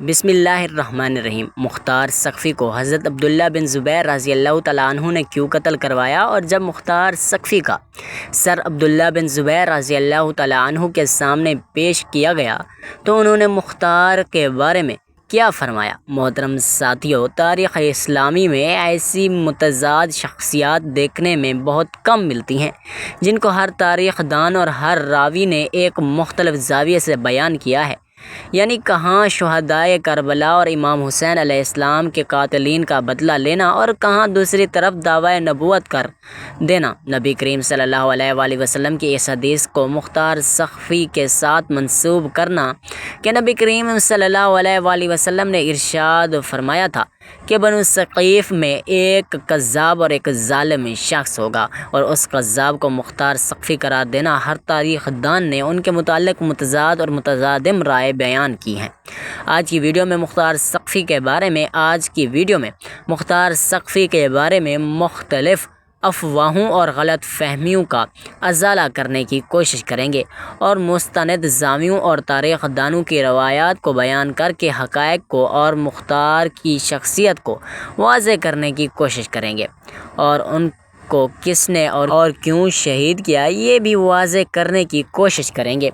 بسم اللہ الرحمن الرحیم۔ مختار سقفی کو حضرت عبداللہ بن زبیر رضی اللہ تعالیٰ عنہ نے کیوں قتل کروایا، اور جب مختار سقفی کا سر عبداللہ بن زبیر رضی اللہ تعالیٰ عنہ کے سامنے پیش کیا گیا تو انہوں نے مختار کے بارے میں کیا فرمایا؟ محترم ساتھیو، تاریخ اسلامی میں ایسی متضاد شخصیات دیکھنے میں بہت کم ملتی ہیں جن کو ہر تاریخ دان اور ہر راوی نے ایک مختلف زاویے سے بیان کیا ہے۔ یعنی کہاں شہدائے کربلا اور امام حسین علیہ السلام کے قاتلین کا بدلہ لینا، اور کہاں دوسری طرف دعویٰ نبوت کر دینا۔ نبی کریم صلی اللہ علیہ وآلہ وسلم کی اس حدیث کو مختار سقفی کے ساتھ منسوب کرنا کہ نبی کریم صلی اللہ علیہ وآلہ وسلم نے ارشاد فرمایا تھا کہ بنو ثقیف میں ایک کذاب اور ایک ظالم شخص ہوگا، اور اس کذاب کو مختار سقفی قرار دینا، ہر تاریخ دان نے ان کے متعلق متضاد اور متصادم رائے بیان کی ہیں۔ آج کی ویڈیو میں مختار سقفی کے بارے میں مختلف افواہوں اور غلط فہمیوں کا ازالہ کرنے کی کوشش کریں گے، اور مستند زاویوں اور تاریخ دانوں کی روایات کو بیان کر کے حقائق کو اور مختار کی شخصیت کو واضح کرنے کی کوشش کریں گے، اور ان کو کس نے اور کیوں شہید کیا یہ بھی واضح کرنے کی کوشش کریں گے۔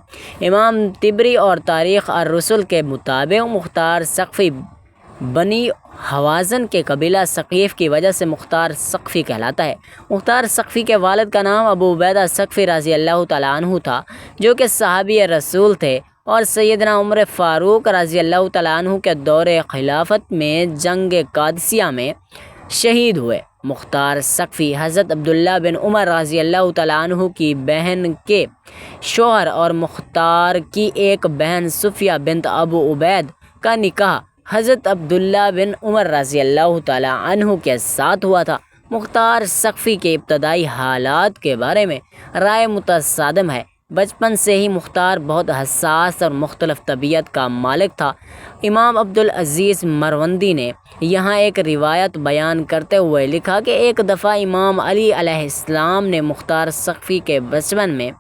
امام طبری اور تاریخ الرسل کے مطابق مختار سقفی بنی حوازن کے قبیلہ ثقیف کی وجہ سے مختار سقفی کہلاتا ہے۔ مختار سقفی کے والد کا نام ابو عبیدہ سقفی رضی اللہ تعالیٰ عنہ تھا، جو کہ صحابی رسول تھے اور سیدنا عمر فاروق رضی اللہ تعالیٰ عنہ کے دور خلافت میں جنگ قادسیہ میں شہید ہوئے۔ مختار سقفی حضرت عبداللہ بن عمر رضی اللہ تعالیٰ عنہ کی بہن کے شوہر اور مختار کی ایک بہن صفیہ بنت ابو عبید کا نکاح حضرت عبداللہ بن عمر رضی اللہ تعالیٰ عنہ کے ساتھ ہوا تھا۔ مختار سقفی کے ابتدائی حالات کے بارے میں رائے متصادم ہے۔ بچپن سے ہی مختار بہت حساس اور مختلف طبیعت کا مالک تھا۔ امام عبدالعزیز مروندی نے یہاں ایک روایت بیان کرتے ہوئے لکھا کہ ایک دفعہ امام علی علیہ السلام نے مختار سقفی کے بچپن میں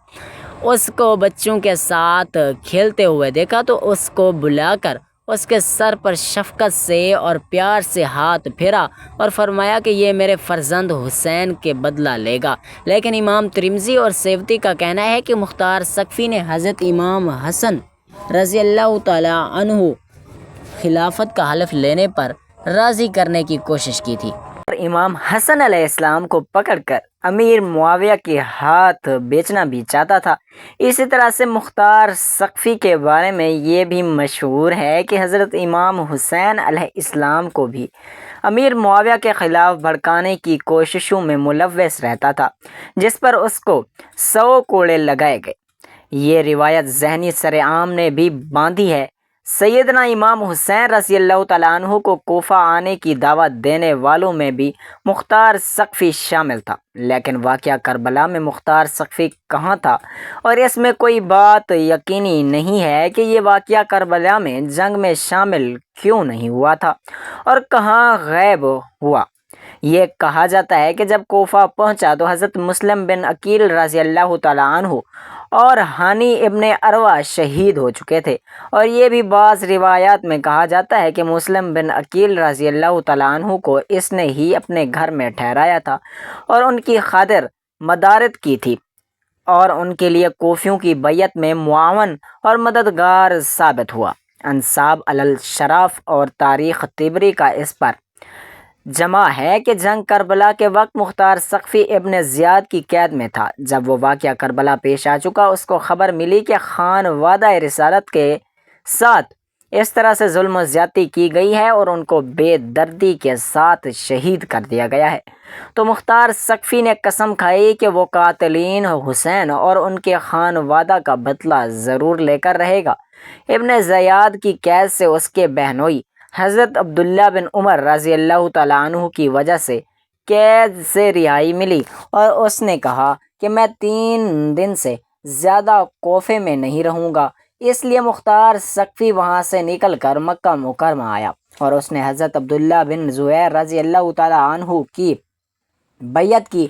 اس کو بچوں کے ساتھ کھیلتے ہوئے دیکھا تو اس کو بلا کر اس کے سر پر شفقت سے اور پیار سے ہاتھ پھیرا اور فرمایا کہ یہ میرے فرزند حسین کے بدلہ لے گا۔ لیکن امام ترمذی اور سیوطی کا کہنا ہے کہ مختار سقفی نے حضرت امام حسن رضی اللہ تعالیٰ عنہ خلافت کا حلف لینے پر راضی کرنے کی کوشش کی تھی، اور امام حسن علیہ السلام کو پکڑ کر امیر معاویہ کے ہاتھ بیچنا بھی چاہتا تھا۔ اسی طرح سے مختار سقفی کے بارے میں یہ بھی مشہور ہے کہ حضرت امام حسین علیہ السلام کو بھی امیر معاویہ کے خلاف بھڑکانے کی کوششوں میں ملوث رہتا تھا، جس پر اس کو 100 کوڑے لگائے گئے۔ یہ روایت ذہنی سرعام نے بھی باندھی ہے۔ سیدنا امام حسین رضی اللہ تعالیٰ عنہ کو کوفہ آنے کی دعوت دینے والوں میں بھی مختار سقفی شامل تھا، لیکن واقعہ کربلا میں مختار سقفی کہاں تھا، اور اس میں کوئی بات یقینی نہیں ہے کہ یہ واقعہ کربلا میں جنگ میں شامل کیوں نہیں ہوا تھا اور کہاں غائب ہوا۔ یہ کہا جاتا ہے کہ جب کوفہ پہنچا تو حضرت مسلم بن عقیل رضی اللہ تعالیٰ عنہ اور ہانی ابن عروہ شہید ہو چکے تھے، اور یہ بھی بعض روایات میں کہا جاتا ہے کہ مسلم بن عقیل رضی اللہ تعالیٰ عنہ کو اس نے ہی اپنے گھر میں ٹھہرایا تھا اور ان کی خاطر مدارت کی تھی، اور ان کے لیے کوفیوں کی بیعت میں معاون اور مددگار ثابت ہوا۔ انصاب علی الشراف اور تاریخ طبری کا اس پر جمع ہے کہ جنگ کربلا کے وقت مختار سقفی ابن زیاد کی قید میں تھا۔ جب وہ واقعہ کربلا پیش آ چکا، اس کو خبر ملی کہ خان وعدہ رسالت کے ساتھ اس طرح سے ظلم و زیادتی کی گئی ہے اور ان کو بے دردی کے ساتھ شہید کر دیا گیا ہے، تو مختار سقفی نے قسم کھائی کہ وہ قاتلین حسین اور ان کے خان وعدہ کا بدلہ ضرور لے کر رہے گا۔ ابن زیاد کی قید سے اس کے بہنوئی حضرت عبداللہ بن عمر رضی اللہ تعالیٰ عنہ کی وجہ سے قید سے رہائی ملی، اور اس نے کہا کہ میں 3 دن سے زیادہ کوفے میں نہیں رہوں گا۔ اس لیے مختار سقفی وہاں سے نکل کر مکہ مکرمہ آیا، اور اس نے حضرت عبداللہ بن زبیر رضی اللہ تعالیٰ عنہ کی بیعت کی،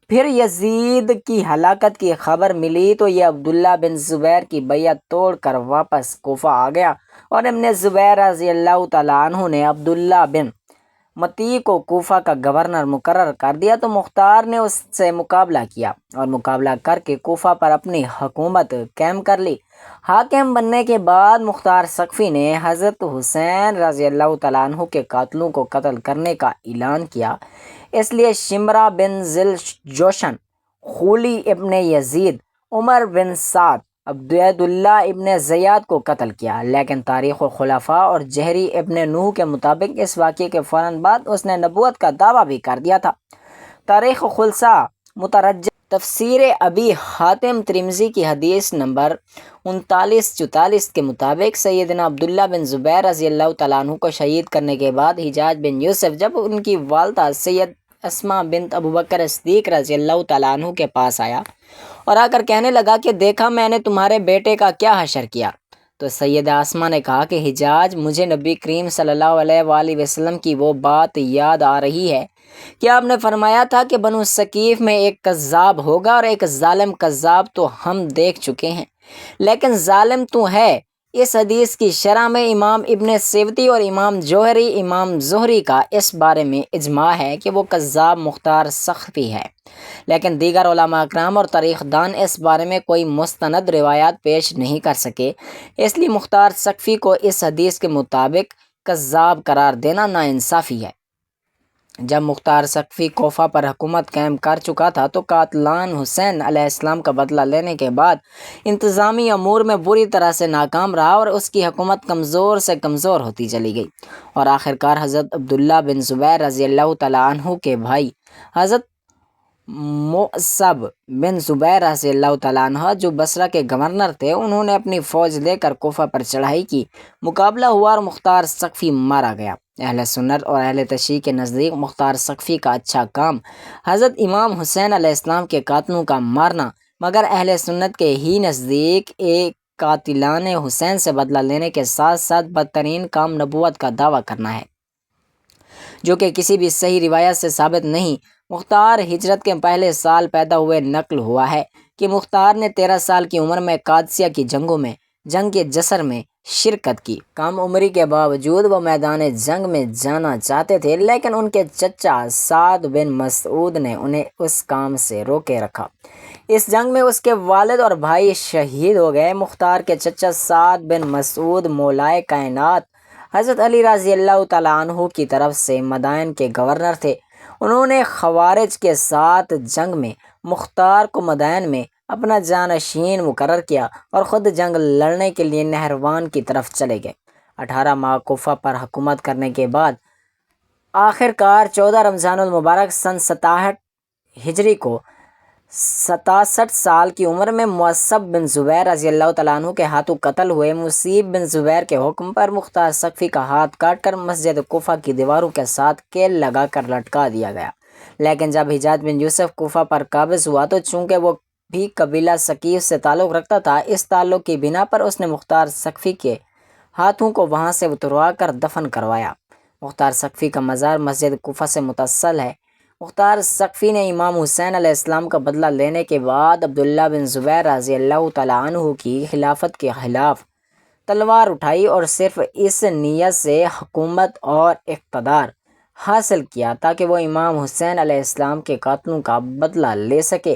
پھر یزید کی ہلاکت کی خبر ملی تو یہ عبداللہ بن زبیر کی بیعت توڑ کر واپس کوفہ آ گیا، اور ابن زبیر رضی اللہ تعالیٰ عنہ نے عبداللہ بن متی کو کوفہ کا گورنر مقرر کر دیا۔ تو مختار نے اس سے مقابلہ کیا اور مقابلہ کر کے کوفہ پر اپنی حکومت قائم کر لی۔ حاکم بننے کے بعد مختار ثقفی نے حضرت حسین رضی اللہ تعالیٰ عنہ کے قاتلوں کو قتل کرنے کا اعلان کیا، اس لیے شمرہ بن ذیل جوشن، خولی ابن یزید، عمر بن سعد، عبید اللہ ابن زیاد کو قتل کیا۔ لیکن تاریخ الخلفاء اور جہری ابن نوح کے مطابق اس واقعے کے فوراً بعد اس نے نبوت کا دعویٰ بھی کر دیا تھا۔ تاریخ خلصہ مترجم تفسیر ابی حاتم ترمذی کی حدیث نمبر 3944 کے مطابق سیدنا عبداللہ بن زبیر رضی اللہ تعالیٰ عنہ کو شہید کرنے کے بعد حجاج بن یوسف جب ان کی والدہ سید اسماء بنت ابوبکر صدیق رضی اللہ تعالیٰ عنہ کے پاس آیا اور آ کر کہنے لگا کہ دیکھا میں نے تمہارے بیٹے کا کیا حشر کیا، تو سیدہ اسماء نے کہا کہ حجاج، مجھے نبی کریم صلی اللہ علیہ وآلہ وسلم کی وہ بات یاد آ رہی ہے کہ آپ نے فرمایا تھا کہ بنو ثقیف میں ایک کذاب ہوگا اور ایک ظالم کذاب تو ہم دیکھ چکے ہیں، لیکن ظالم تو ہے۔ اس حدیث کی شرح میں امام ابن سیوطی اور امام جوہری، امام زہری کا اس بارے میں اجماع ہے کہ وہ کذاب مختار ثقفی ہے، لیکن دیگر علماء اکرام اور تاریخ دان اس بارے میں کوئی مستند روایات پیش نہیں کر سکے، اس لیے مختار ثقفی کو اس حدیث کے مطابق کذاب قرار دینا ناانصافی ہے۔ جب مختار ثقفی کوفہ پر حکومت قائم کر چکا تھا تو قاتلان حسین علیہ السلام کا بدلہ لینے کے بعد انتظامی امور میں بری طرح سے ناکام رہا اور اس کی حکومت کمزور سے کمزور ہوتی چلی گئی، اور آخرکار حضرت عبداللہ بن زبیر رضی اللہ تعالیٰ عنہ کے بھائی حضرت مصعب بن زبیر رضی اللہ تعالیٰ عنہ جو بصرہ کے گورنر تھے، انہوں نے اپنی فوج لے کر کوفہ پر چڑھائی کی، مقابلہ ہوا اور مختار ثقفی مارا گیا۔ اہل سنت اور اہل تشیع کے نزدیک مختار ثقفی کا اچھا کام حضرت امام حسین علیہ السلام کے قاتلوں کا مارنا، مگر اہل سنت کے ہی نزدیک ایک قاتلان حسین سے بدلہ لینے کے ساتھ ساتھ بدترین کام نبوت کا دعویٰ کرنا ہے، جو کہ کسی بھی صحیح روایت سے ثابت نہیں۔ مختار ہجرت کے پہلے سال پیدا ہوئے، نقل ہوا ہے کہ مختار نے 13 سال کی عمر میں قادسیہ کی جنگوں میں جنگ کے جسر میں شرکت کی۔ کم عمری کے باوجود وہ میدان جنگ میں جانا چاہتے تھے، لیکن ان کے چچا سعد بن مسعود نے انہیں اس کام سے روکے رکھا۔ اس جنگ میں اس کے والد اور بھائی شہید ہو گئے۔ مختار کے چچا سعد بن مسعود مولائے کائنات حضرت علی رضی اللہ تعالیٰ عنہ کی طرف سے مدائن کے گورنر تھے۔ انہوں نے خوارج کے ساتھ جنگ میں مختار کو مدائن میں اپنا جانشین مقرر کیا اور خود جنگ لڑنے کے لیے نہروان کی طرف چلے گئے۔ 18 ماہ کوفہ پر حکومت کرنے کے بعد آخرکار 14 رمضان المبارک سن 67 ہجری کو 67 سال کی عمر میں مصعب بن زبیر رضی اللہ تعالیٰ عنہ کے ہاتھوں قتل ہوئے۔ مصعب بن زبیر کے حکم پر مختار ثقفی کا ہاتھ کاٹ کر مسجد کوفہ کی دیواروں کے ساتھ کیل لگا کر لٹکا دیا گیا، لیکن جب حجاج بن یوسف کوفہ پر قابض ہوا تو چونکہ وہ بھی قبیلہ ثقیف سے تعلق رکھتا تھا، اس تعلق کی بنا پر اس نے مختار ثقفی کے ہاتھوں کو وہاں سے اتروا کر دفن کروایا۔ مختار ثقفی کا مزار مسجد کوفہ سے متصل ہے۔ مختار ثقفی نے امام حسین علیہ السلام کا بدلہ لینے کے بعد عبداللہ بن زبیر رضی اللہ تعالیٰ عنہ کی خلافت کے خلاف تلوار اٹھائی اور صرف اس نیت سے حکومت اور اقتدار حاصل کیا تاکہ وہ امام حسین علیہ السلام کے قاتلوں کا بدلہ لے سکے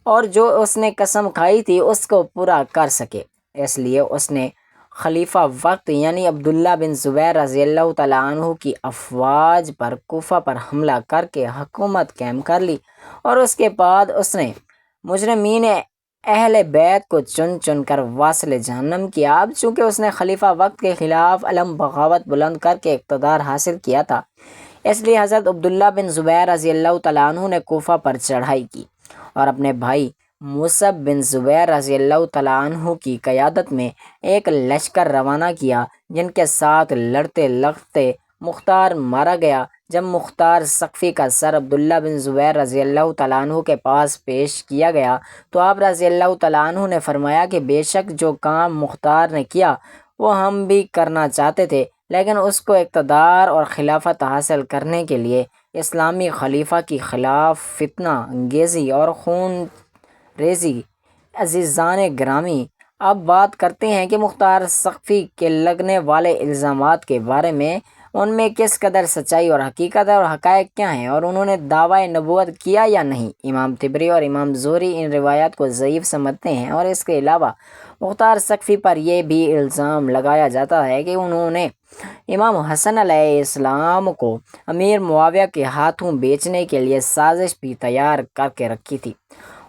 اور جو اس نے قسم کھائی تھی اس کو پورا کر سکے۔ اس لیے اس نے خلیفہ وقت یعنی عبداللہ بن زبیر رضی اللہ تعالیٰ عنہ کی افواج پر کوفہ پر حملہ کر کے حکومت قائم کر لی، اور اس کے بعد اس نے مجرمین اہل بیت کو چن چن کر واصل جہنم کیا۔ اب چونکہ اس نے خلیفہ وقت کے خلاف علم بغاوت بلند کر کے اقتدار حاصل کیا تھا، اس لیے حضرت عبداللہ بن زبیر رضی اللہ تعالیٰ عنہ نے کوفہ پر چڑھائی کی اور اپنے بھائی مصعب بن زبیر رضی اللہ تعالیٰ عنہ کی قیادت میں ایک لشکر روانہ کیا، جن کے ساتھ لڑتے لڑتے مختار مارا گیا۔ جب مختار ثقفی کا سر عبداللہ بن زبیر رضی اللہ تعالیٰ عنہ کے پاس پیش کیا گیا تو آپ رضی اللہ تعالیٰ عنہ نے فرمایا کہ بے شک جو کام مختار نے کیا وہ ہم بھی کرنا چاہتے تھے، لیکن اس کو اقتدار اور خلافت حاصل کرنے کے لیے اسلامی خلیفہ کی خلاف فتنہ انگیزی اور خون ریزی۔ عزیزان گرامی، اب بات کرتے ہیں کہ مختار سقفی کے لگنے والے الزامات کے بارے میں، ان میں کس قدر سچائی اور حقیقت ہے اور حقائق کیا ہیں، اور انہوں نے دعویٰ نبوت کیا یا نہیں۔ امام طبری اور امام زہری ان روایات کو ضعیف سمجھتے ہیں، اور اس کے علاوہ مختار سقفی پر یہ بھی الزام لگایا جاتا ہے کہ انہوں نے امام حسن علیہ السلام کو امیر معاویہ کے ہاتھوں بیچنے کے لیے سازش بھی تیار کر کے رکھی تھی،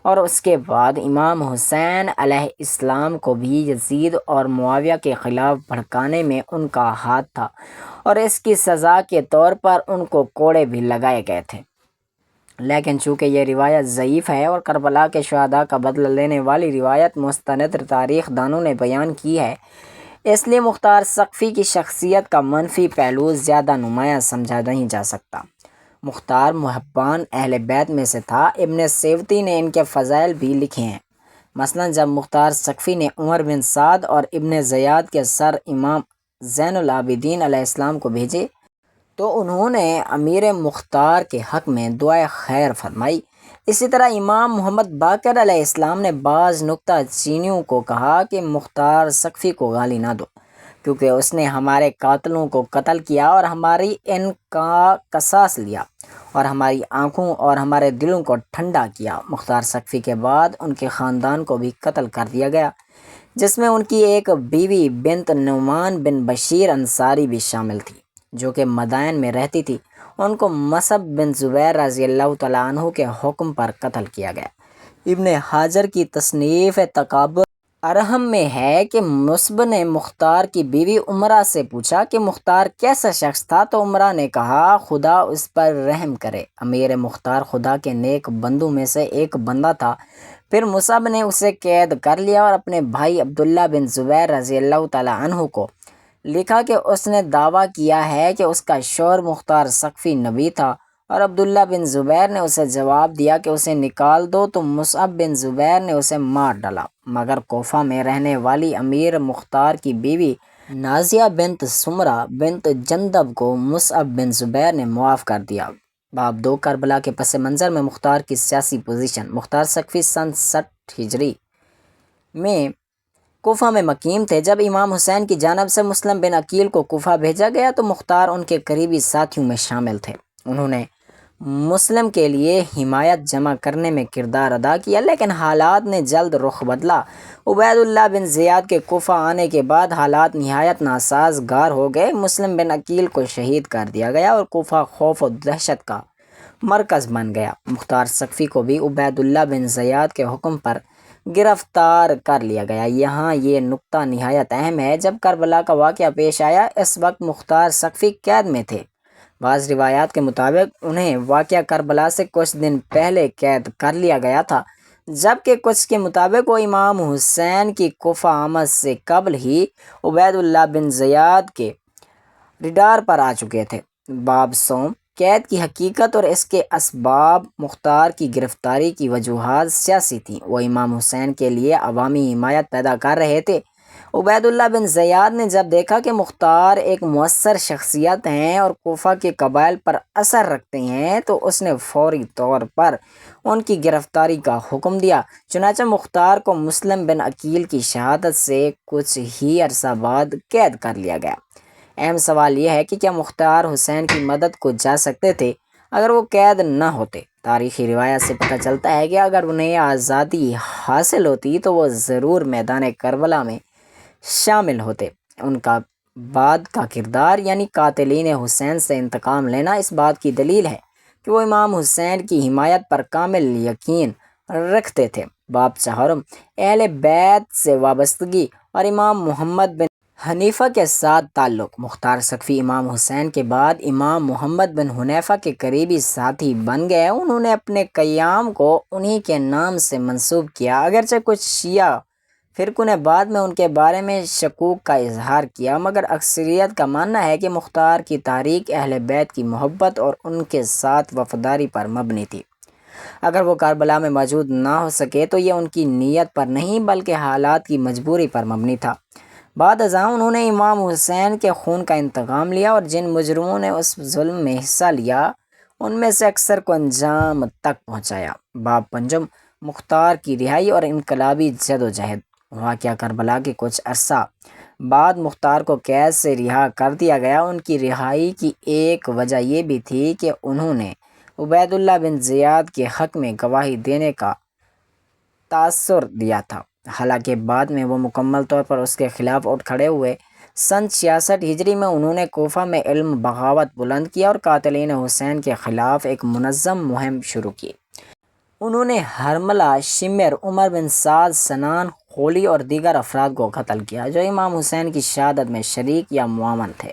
اور اس کے بعد امام حسین علیہ السلام کو بھی یزید اور معاویہ کے خلاف بھڑکانے میں ان کا ہاتھ تھا، اور اس کی سزا کے طور پر ان کو کوڑے بھی لگائے گئے تھے۔ لیکن چونکہ یہ روایت ضعیف ہے اور کربلا کے شہداء کا بدلہ لینے والی روایت مستند تاریخ دانوں نے بیان کی ہے، اس لیے مختار سقفی کی شخصیت کا منفی پہلو زیادہ نمایاں سمجھا نہیں جا سکتا۔ مختار محبان اہل بیت میں سے تھا۔ ابن سیوطی نے ان کے فضائل بھی لکھے ہیں۔ مثلاً جب مختار سقفی نے عمر بن سعد اور ابن زیاد کے سر امام زین العابدین علیہ السلام کو بھیجے تو انہوں نے امیر مختار کے حق میں دعائے خیر فرمائی۔ اسی طرح امام محمد باقر علیہ السلام نے بعض نکتہ چینیوں کو کہا کہ مختار سقفی کو گالی نہ دو، کیونکہ اس نے ہمارے قاتلوں کو قتل کیا اور ہماری ان کا قصاص لیا اور ہماری آنکھوں اور ہمارے دلوں کو ٹھنڈا کیا۔ مختار سقفی کے بعد ان کے خاندان کو بھی قتل کر دیا گیا، جس میں ان کی ایک بیوی بنت نعمان بن بشیر انصاری بھی شامل تھی، جو کہ مدائن میں رہتی تھی۔ ان کو مصعب بن زبیر رضی اللہ تعالیٰ عنہ کے حکم پر قتل کیا گیا۔ ابن حجر کی تصنیف تکابر ارحم میں ہے کہ مصعب نے مختار کی بیوی عمرہ سے پوچھا کہ مختار کیسا شخص تھا، تو عمرہ نے کہا خدا اس پر رحم کرے، امیر مختار خدا کے نیک بندوں میں سے ایک بندہ تھا۔ پھر مصعب نے اسے قید کر لیا اور اپنے بھائی عبداللہ بن زبیر رضی اللہ تعالیٰ عنہ کو لکھا کہ اس نے دعویٰ کیا ہے کہ اس کا شوہر مختار سقفی نبی تھا، اور عبداللہ بن زبیر نے اسے جواب دیا کہ اسے نکال دو، تو مصعب بن زبیر نے اسے مار ڈالا، مگر کوفہ میں رہنے والی امیر مختار کی بیوی نازیہ بنت سمرہ بنت جندب کو مصعب بن زبیر نے معاف کر دیا۔ باب 2 کربلا کے پس منظر میں مختار کی سیاسی پوزیشن۔ مختار سقفی سن 60 ہجری میں کوفہ میں مقیم تھے۔ جب امام حسین کی جانب سے مسلم بن عقیل کو کوفہ بھیجا گیا تو مختار ان کے قریبی ساتھیوں میں شامل تھے۔ انہوں نے مسلم کے لیے حمایت جمع کرنے میں کردار ادا کیا، لیکن حالات نے جلد رخ بدلا۔ عبید اللہ بن زیاد کے کوفہ آنے کے بعد حالات نہایت ناسازگار ہو گئے۔ مسلم بن عقیل کو شہید کر دیا گیا اور کوفہ خوف و دہشت کا مرکز بن گیا۔ مختار سقفی کو بھی عبید اللہ بن زیاد کے حکم پر گرفتار کر لیا گیا۔ یہاں یہ نکتہ نہایت اہم ہے، جب کربلا کا واقعہ پیش آیا اس وقت مختار سقفی قید میں تھے۔ بعض روایات کے مطابق انہیں واقعہ کربلا سے کچھ دن پہلے قید کر لیا گیا تھا، جبکہ کچھ کے مطابق وہ امام حسین کی کوفہ آمد سے قبل ہی عبید اللہ بن زیاد کے ریڈار پر آ چکے تھے۔ باب سوم، قید کی حقیقت اور اس کے اسباب۔ مختار کی گرفتاری کی وجوہات سیاسی تھیں۔ وہ امام حسین کے لیے عوامی حمایت پیدا کر رہے تھے۔ عبید اللہ بن زیاد نے جب دیکھا کہ مختار ایک مؤثر شخصیت ہیں اور کوفہ کے قبائل پر اثر رکھتے ہیں، تو اس نے فوری طور پر ان کی گرفتاری کا حکم دیا۔ چنانچہ مختار کو مسلم بن عقیل کی شہادت سے کچھ ہی عرصہ بعد قید کر لیا گیا۔ اہم سوال یہ ہے کہ کیا مختار حسین کی مدد کو جا سکتے تھے اگر وہ قید نہ ہوتے؟ تاریخی روایت سے پتہ چلتا ہے کہ اگر انہیں آزادی حاصل ہوتی تو وہ ضرور میدان کربلا میں شامل ہوتے۔ ان کا بعد کا کردار یعنی قاتلین حسین سے انتقام لینا اس بات کی دلیل ہے کہ وہ امام حسین کی حمایت پر کامل یقین رکھتے تھے۔ باب 4، اہل بیت سے وابستگی اور امام محمد بن حنیفہ کے ساتھ تعلق۔ مختار سقفی امام حسین کے بعد امام محمد بن حنیفہ کے قریبی ساتھی بن گئے۔ انہوں نے اپنے قیام کو انہی کے نام سے منسوب کیا، اگرچہ کچھ شیعہ فرقوں نے بعد میں ان کے بارے میں شکوک کا اظہار کیا، مگر اکثریت کا ماننا ہے کہ مختار کی تحریک اہل بیت کی محبت اور ان کے ساتھ وفاداری پر مبنی تھی۔ اگر وہ کربلا میں موجود نہ ہو سکے تو یہ ان کی نیت پر نہیں بلکہ حالات کی مجبوری پر مبنی تھا۔ بعد ازاں انہوں نے امام حسین کے خون کا انتقام لیا اور جن مجرموں نے اس ظلم میں حصہ لیا ان میں سے اکثر کو انجام تک پہنچایا۔ باب پنجم، مختار کی رہائی اور انقلابی جدوجہد۔ واقعہ کربلا کے کچھ عرصہ بعد مختار کو قید سے رہا کر دیا گیا۔ ان کی رہائی کی ایک وجہ یہ بھی تھی کہ انہوں نے عبید اللہ بن زیاد کے حق میں گواہی دینے کا تاثر دیا تھا، حالانکہ بعد میں وہ مکمل طور پر اس کے خلاف اٹھ کھڑے ہوئے۔ سن 66 ہجری میں انہوں نے کوفہ میں علم بغاوت بلند کیا اور قاتلین حسین کے خلاف ایک منظم مہم شروع کی۔ انہوں نے حرملہ، شمر، عمر بن سعد، سنان، خولی اور دیگر افراد کو قتل کیا جو امام حسین کی شہادت میں شریک یا معاون تھے۔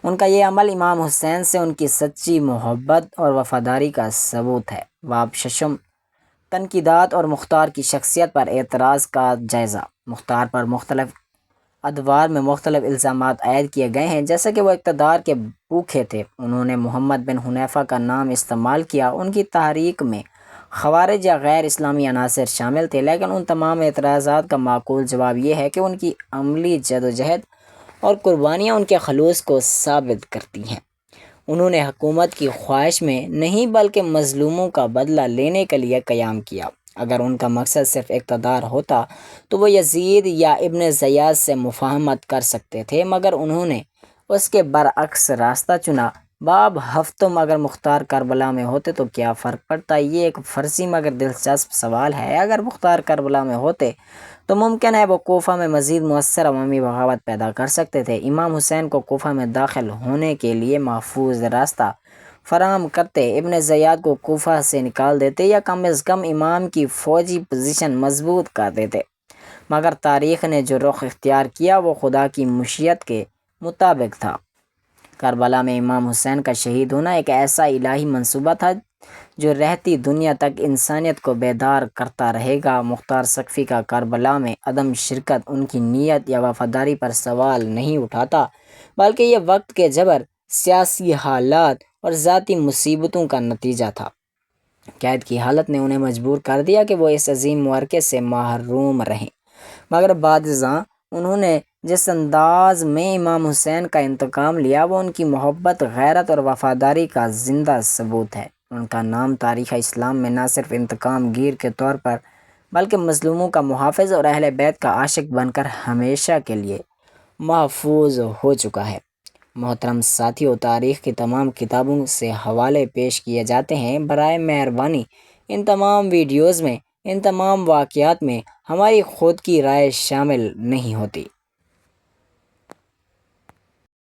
ان کا یہ عمل امام حسین سے ان کی سچی محبت اور وفاداری کا ثبوت ہے۔ باب ششم، تنقیدات اور مختار کی شخصیت پر اعتراض کا جائزہ۔ مختار پر مختلف ادوار میں مختلف الزامات عائد کیے گئے ہیں، جیسا کہ وہ اقتدار کے بھوکے تھے۔ انہوں نے محمد بن حنیفہ کا نام استعمال کیا۔ ان کی تحریک میں خوارج یا غیر اسلامی عناصر شامل تھے، لیکن ان تمام اعتراضات کا معقول جواب یہ ہے کہ ان کی عملی جدوجہد اور قربانیاں ان کے خلوص کو ثابت کرتی ہیں۔ انہوں نے حکومت کی خواہش میں نہیں بلکہ مظلوموں کا بدلہ لینے کے لیے قیام کیا۔ اگر ان کا مقصد صرف اقتدار ہوتا تو وہ یزید یا ابن زیاد سے مفاہمت کر سکتے تھے، مگر انہوں نے اس کے برعکس راستہ چنا۔ باب ہفتم، اگر مختار کربلا میں ہوتے تو کیا فرق پڑتا؟ یہ ایک فرضی مگر دلچسپ سوال ہے۔ اگر مختار کربلا میں ہوتے تو ممکن ہے وہ کوفہ میں مزید مؤثر عوامی بغاوت پیدا کر سکتے تھے۔ امام حسین کو کوفہ میں داخل ہونے کے لیے محفوظ راستہ فراہم کرتے، ابن زیاد کو کوفہ سے نکال دیتے یا کم از کم امام کی فوجی پوزیشن مضبوط کر دیتے، مگر تاریخ نے جو رخ اختیار کیا وہ خدا کی مشیت کے مطابق تھا۔ کربلا میں امام حسین کا شہید ہونا ایک ایسا الہی منصوبہ تھا جو رہتی دنیا تک انسانیت کو بیدار کرتا رہے گا۔ مختار سقفی کا کربلا میں عدم شرکت ان کی نیت یا وفاداری پر سوال نہیں اٹھاتا، بلکہ یہ وقت کے جبر، سیاسی حالات اور ذاتی مصیبتوں کا نتیجہ تھا۔ قید کی حالت نے انہیں مجبور کر دیا کہ وہ اس عظیم معرکے سے محروم رہیں، مگر بعد ازاں انہوں نے جس انداز میں امام حسین کا انتقام لیا وہ ان کی محبت، غیرت اور وفاداری کا زندہ ثبوت ہے۔ ان کا نام تاریخ اسلام میں نہ صرف انتقام گیر کے طور پر بلکہ مظلوموں کا محافظ اور اہل بیت کا عاشق بن کر ہمیشہ کے لیے محفوظ ہو چکا ہے۔ محترم ساتھیو، تاریخ کی تمام کتابوں سے حوالے پیش کیے جاتے ہیں۔ برائے مہربانی ان تمام ویڈیوز میں، ان تمام واقعات میں ہماری خود کی رائے شامل نہیں ہوتی۔